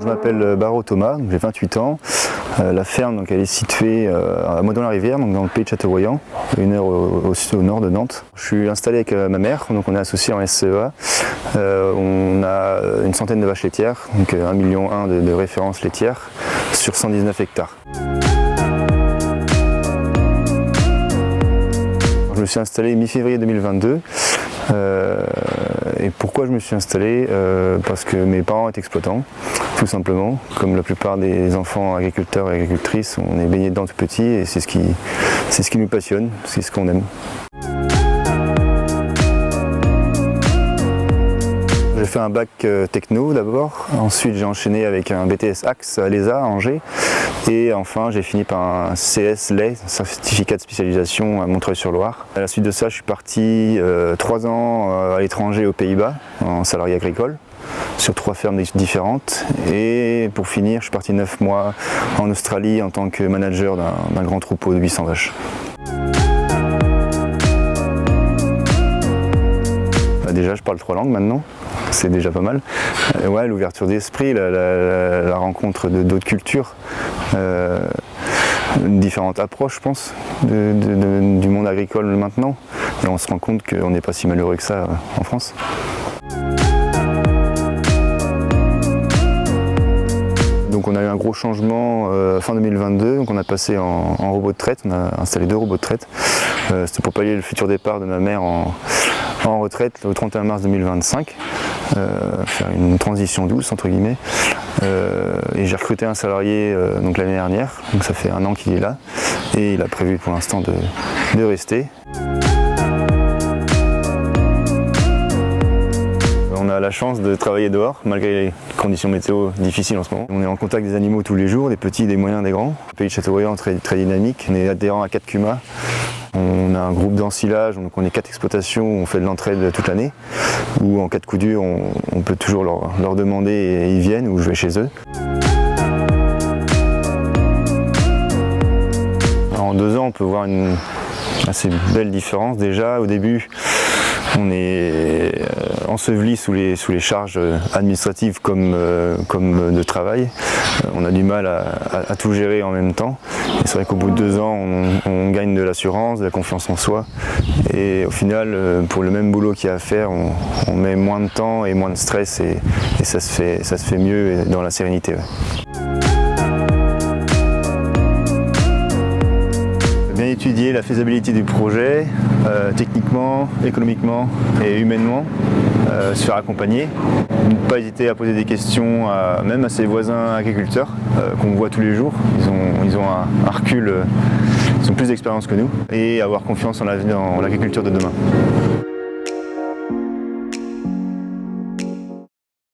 Je m'appelle Barreau Thomas, j'ai 28 ans. La ferme donc, elle est située à Meudon-la-Rivière, donc dans le pays de Châteaubriand, 1 heure au nord de Nantes. Je suis installé avec ma mère, donc on est associé en SCEA. On a une centaine de vaches laitières, donc 1,1 million de références laitières sur 119 hectares. Je me suis installé mi-février 2022. Et pourquoi je me suis installé parce que mes parents étaient exploitants, tout simplement. Comme la plupart des enfants agriculteurs et agricultrices, on est baigné dedans tout petit et c'est ce qui nous passionne, c'est ce qu'on aime. J'ai fait un bac techno d'abord, ensuite j'ai enchaîné avec un BTS Axe à l'ESA à Angers et enfin j'ai fini par un CS lait, certificat de spécialisation à Montreuil-sur-Loire. À la suite de ça je suis parti 3 ans à l'étranger aux Pays-Bas en salarié agricole sur 3 fermes différentes et pour finir je suis parti 9 mois en Australie en tant que manager d'un grand troupeau de 800 vaches. Déjà je parle 3 langues maintenant, c'est déjà pas mal. Ouais, l'ouverture d'esprit, la rencontre d'autres cultures, différentes approches je pense du monde agricole maintenant. Et on se rend compte qu'on n'est pas si malheureux que ça en France. Donc on a eu un gros changement fin 2022, donc on a passé en robot de traite, on a installé 2 robots de traite. C'était pour pallier le futur départ de ma mère en retraite le 31 mars 2025, faire une transition douce entre guillemets. Et j'ai recruté un salarié donc l'année dernière, donc ça fait 1 an qu'il est là et il a prévu pour l'instant de rester. On a la chance de travailler dehors, malgré les conditions météo difficiles en ce moment. On est en contact des animaux tous les jours, des petits, des moyens, des grands. Le pays de Châteaubriand est très dynamique, on est adhérent à 4 CUMA. On a un groupe d'ensilage, donc on est 4 exploitations où on fait de l'entraide toute l'année. Ou en cas de coup dur, on peut toujours leur demander et ils viennent ou je vais chez eux. En 2 ans, on peut voir une assez belle différence déjà. Au début, on est enseveli sous les charges administratives comme de travail. On a du mal à tout gérer en même temps. Et c'est vrai qu'au bout de 2 ans, on gagne de l'assurance, de la confiance en soi. Et au final, pour le même boulot qu'il y a à faire, on met moins de temps et moins de stress et ça se fait mieux dans la sérénité. Ouais. Bien étudier la faisabilité du projet, techniquement, économiquement et humainement, se faire accompagner. Ne pas hésiter à poser des questions même à ses voisins agriculteurs qu'on voit tous les jours. Ils ont un recul, ils ont plus d'expérience que nous et avoir confiance en l'agriculture de demain.